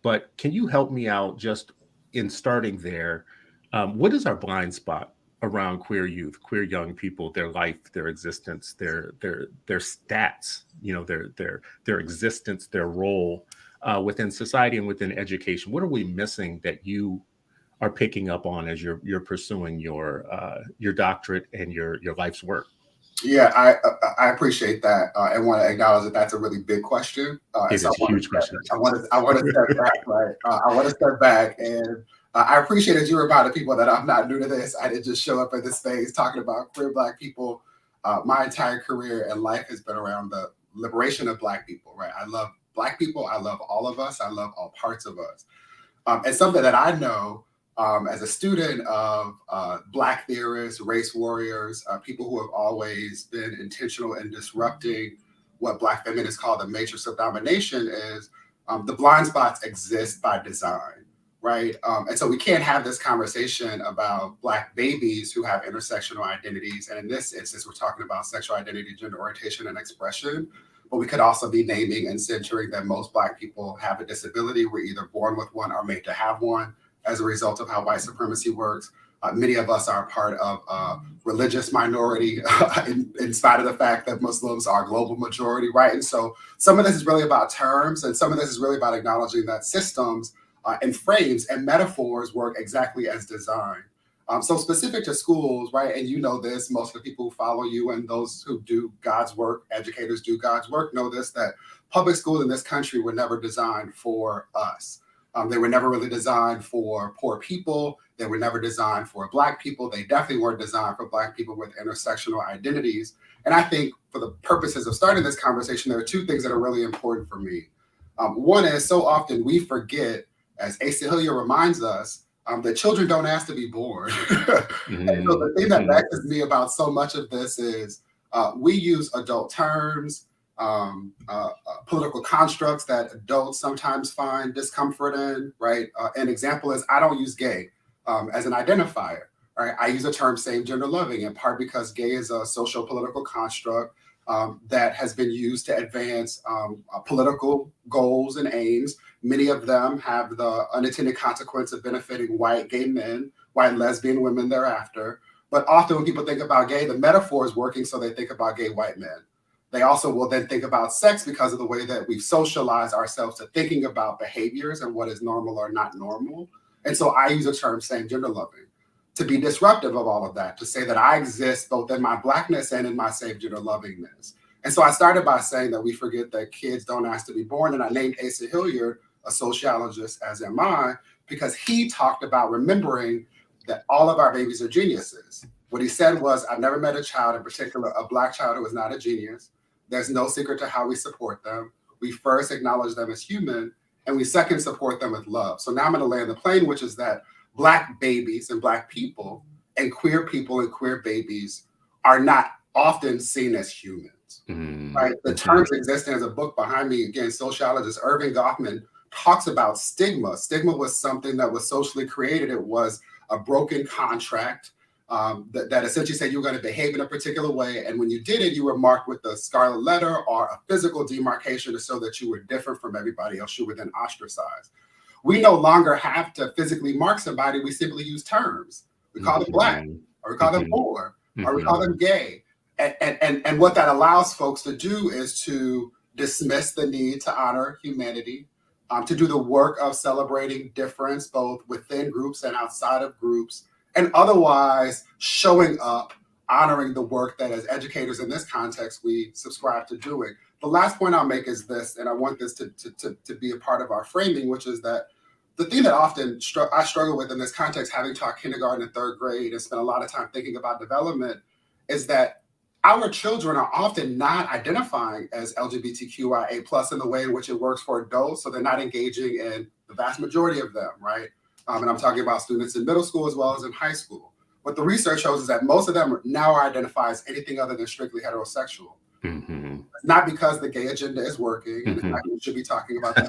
but can you help me out just in starting there? What is our blind spot around queer youth, queer young people, their life, their existence, their stats, their existence, their role within society and within education? What are we missing that you are picking up on as you're pursuing your doctorate and your life's work? Yeah, I appreciate that, and want to acknowledge that that's a really big question. And It so is a huge question. I want to step back, right? I want to step back, and I appreciate that you reminded people that I'm not new to this. I didn't just show up in this space talking about queer Black people. My entire career and life has been around the liberation of Black people, right? I love Black people. I love all of us. I love all parts of us. And something that I know as a student of Black theorists, race warriors, people who have always been intentional in disrupting what Black feminists call the matrix of domination is the blind spots exist by design, right? And so we can't have this conversation about Black babies who have intersectional identities. And in this instance, we're talking about sexual identity, gender orientation, and expression. But we could also be naming and centering that most Black people have a disability. We're either born with one or made to have one as a result of how white supremacy works. Many of us are part of a religious minority in spite of the fact that Muslims are a global majority, right? And so some of this is really about terms, and some of this is really about acknowledging that systems and frames and metaphors work exactly as designed. So specific to schools, right? And you know this, most of the people who follow you and those who do God's work, educators do God's work, know this, that public schools in this country were never designed for us. They were never really designed for poor people. They were never designed for Black people. They definitely weren't designed for Black people with intersectional identities. And I think for the purposes of starting this conversation, there are two things that are really important for me. One is so often we forget, as Asa Hilliard reminds us, that children don't ask to be born. And so the thing that vexes me about so much of this is we use adult terms, political constructs that adults sometimes find discomfort in, right? An example is I don't use gay as an identifier, right? I use the term same gender loving, in part because gay is a social political construct that has been used to advance political goals and aims. Many of them have the unintended consequence of benefiting white gay men, white lesbian women thereafter. But often when people think about gay, the metaphor is working, so they think about gay white men. They also will then think about sex because of the way that we've socialized ourselves to thinking about behaviors and what is normal or not normal. And so I use the term same gender loving to be disruptive of all of that, to say that I exist both in my Blackness and in my same gender lovingness. And so I started by saying that we forget that kids don't ask to be born. And I named Asa Hilliard, a sociologist, as am I, because he talked about remembering that all of our babies are geniuses. What he said was, I've never met a child, in particular a Black child, who is not a genius. There's no secret to how we support them. We first acknowledge them as human, and we second support them with love. So now I'm going to land the plane, which is that Black babies and Black people and queer babies are not often seen as humans, right? The terms exist. There's a book behind me, again, sociologist Irving Goffman talks about stigma. Stigma was something that was socially created. It was a broken contract that essentially said you were going to behave in a particular way. And when you did it, you were marked with a scarlet letter or a physical demarcation to show that you were different from everybody else. You were then ostracized. We no longer have to physically mark somebody. We simply use terms. We call them Black, or we call them poor, or we call them gay. And what that allows folks to do is to dismiss the need to honor humanity, to do the work of celebrating difference, both within groups and outside of groups, and otherwise showing up, honoring the work that as educators in this context, we subscribe to doing. The last point I'll make is this, and I want this to be a part of our framing, which is that the thing that often I struggle with in this context, having taught kindergarten and third grade and spent a lot of time thinking about development, is that our children are often not identifying as LGBTQIA+ in the way in which it works for adults. So they're not engaging in the vast majority of them, right? And I'm talking about students in middle school as well as in high school. What the research shows is that most of them now identify as anything other than strictly heterosexual. It's not because the gay agenda is working, and it's not we should be talking about that.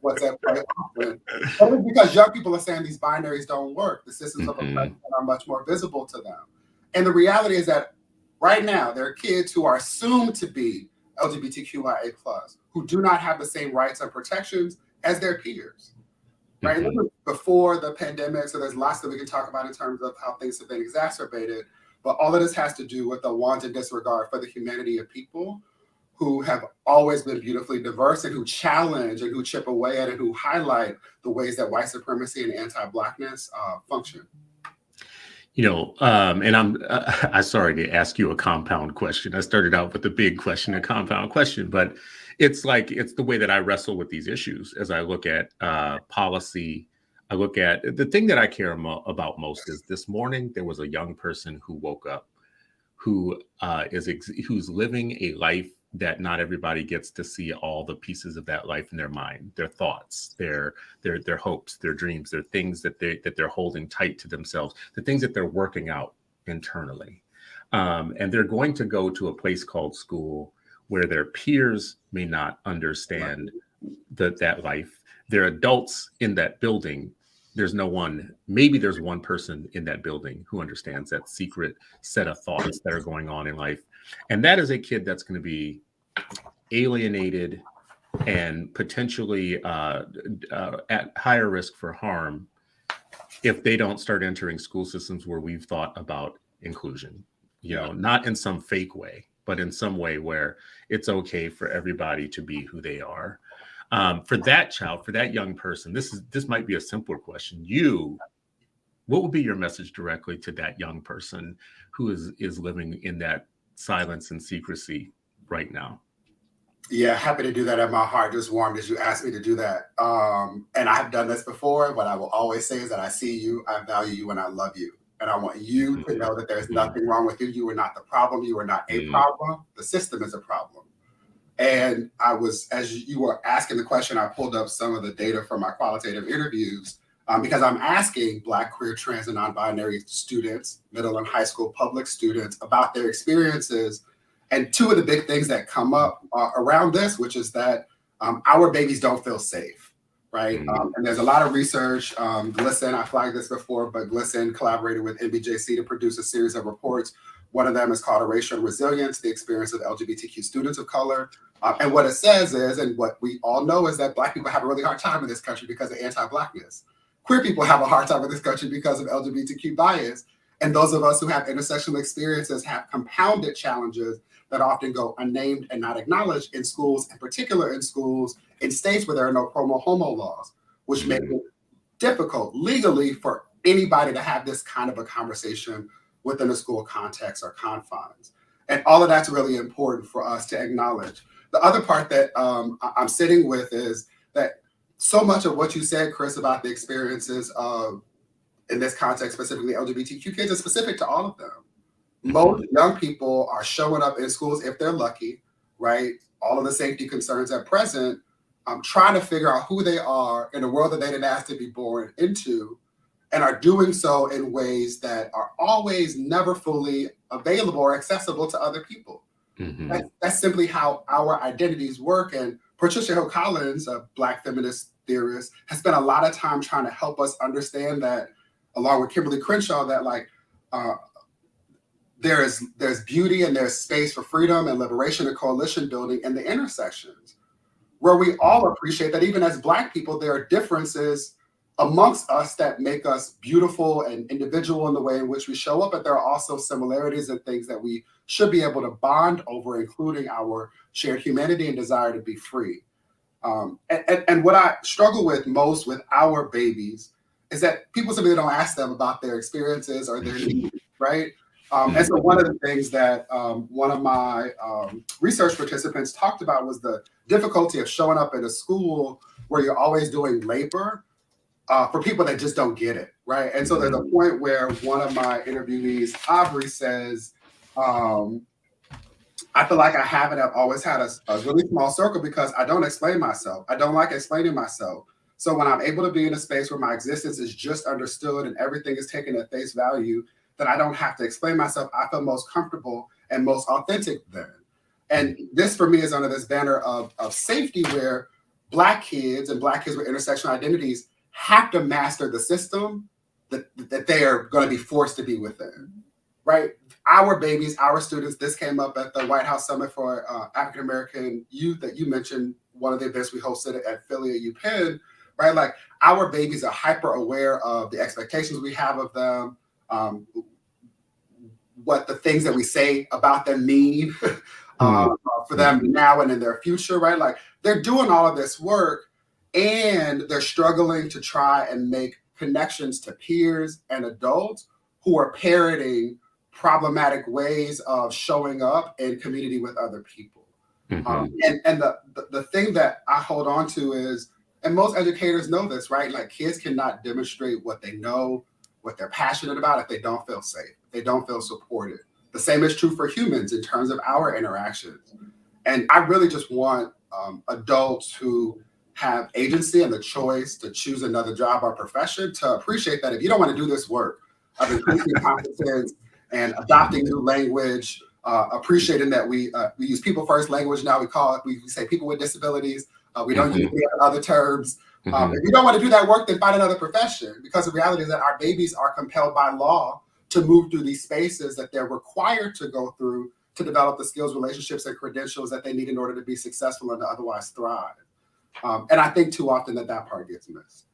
What's at play often. But it's because young people are saying these binaries don't work. The systems of oppression are much more visible to them. And the reality is that right now, there are kids who are assumed to be LGBTQIA+, who do not have the same rights and protections as their peers, right? Mm-hmm. Before the pandemic, so there's lots that we can talk about in terms of how things have been exacerbated, but all of this has to do with the wanton disregard for the humanity of people who have always been beautifully diverse and who challenge and who chip away at and who highlight the ways that white supremacy and anti-Blackness function. And I'm sorry to ask you a compound question. I started out with a big question, a compound question, but it's the way that I wrestle with these issues as I look at policy. I look at the thing that I care about most is this morning there was a young person who woke up, who's living a life that not everybody gets to see all the pieces of that life in their mind, their thoughts, their hopes, their dreams, their things that they're holding tight to themselves, the things that they're working out internally. And they're going to go to a place called school where their peers may not understand that life. They're adults in that building. Maybe there's one person in that building who understands that secret set of thoughts that are going on in life. And that is a kid that's going to be alienated and potentially at higher risk for harm if they don't start entering school systems where we've thought about inclusion, not in some fake way, but in some way where it's okay for everybody to be who they are. For that child, for that young person, this might be a simpler question. What would be your message directly to that young person who is living in that silence and secrecy right now? Yeah, happy to do that. And my heart just warmed as you asked me to do that. And I've done this before. What I will always say is that I see you, I value you, and I love you. And I want you to know that there's nothing wrong with you. You are not the problem. You are not a problem. The system is a problem. And as you were asking the question, I pulled up some of the data from my qualitative interviews because I'm asking Black, queer, trans, and non-binary students, middle and high school public students, about their experiences. And two of the big things that come up around this, which is that our babies don't feel safe, right? And there's a lot of research. GLSEN, I flagged this before, but GLSEN collaborated with NBJC to produce a series of reports. One of them is called Erasure and Resilience, the experience of LGBTQ students of color. And what it says is, and what we all know is that Black people have a really hard time in this country because of anti-Blackness. Queer people have a hard time in this country because of LGBTQ bias. And those of us who have intersectional experiences have compounded challenges that often go unnamed and not acknowledged in schools, in particular in schools in states where there are no promo-homo laws, which make it difficult legally for anybody to have this kind of a conversation within a school context or confines. And all of that's really important for us to acknowledge. The other part that I'm sitting with is that so much of what you said, Chris, about the experiences of, in this context, specifically LGBTQ kids, is specific to all of them. Most young people are showing up in schools, if they're lucky, right? All of the safety concerns at present, trying to figure out who they are in a world that they didn't ask to be born into, and are doing so in ways that are always never fully available or accessible to other people. That's simply how our identities work. And Patricia Hill Collins, a Black feminist theorist, has spent a lot of time trying to help us understand that, along with Kimberly Crenshaw, that there's beauty and there's space for freedom and liberation and coalition building in the intersections, where we all appreciate that even as Black people, there are differences amongst us that make us beautiful and individual in the way in which we show up, but there are also similarities and things that we should be able to bond over, including our shared humanity and desire to be free. And what I struggle with most with our babies is that people simply don't ask them about their experiences or their needs, right? And so one of the things that one of my research participants talked about was the difficulty of showing up at a school where you're always doing labor for people that just don't get it, right? And so there's a point where one of my interviewees, Aubrey, says, I feel like I've always had a really small circle because I don't explain myself. I don't like explaining myself. So when I'm able to be in a space where my existence is just understood and everything is taken at face value, that I don't have to explain myself, I feel most comfortable and most authentic then. And this for me is under this banner of safety, where Black kids and Black kids with intersectional identities have to master the system that they are going to be forced to be within, right? our babies, our students, this came up at the White House Summit for African American Youth that you mentioned, one of the events we hosted at Philly at UPenn, right? Like our babies are hyper aware of the expectations we have of them, what the things that we say about them mean for them now and in their future, right? Like they're doing all of this work and they're struggling to try and make connections to peers and adults who are parroting problematic ways of showing up in community with other people. And the thing that I hold on to is, and most educators know this, right? Like kids cannot demonstrate what they know, what they're passionate about if they don't feel safe, if they don't feel supported. The same is true for humans in terms of our interactions. And I really just want adults who have agency and the choice to choose another job or profession to appreciate that if you don't want to do this work of increasing competence and adopting new language, appreciating that we use people first language now, we say people with disabilities, we don't use any other terms. If you don't want to do that work, then find another profession, because the reality is that our babies are compelled by law to move through these spaces that they're required to go through to develop the skills, relationships, and credentials that they need in order to be successful and to otherwise thrive. And I think too often that part gets missed.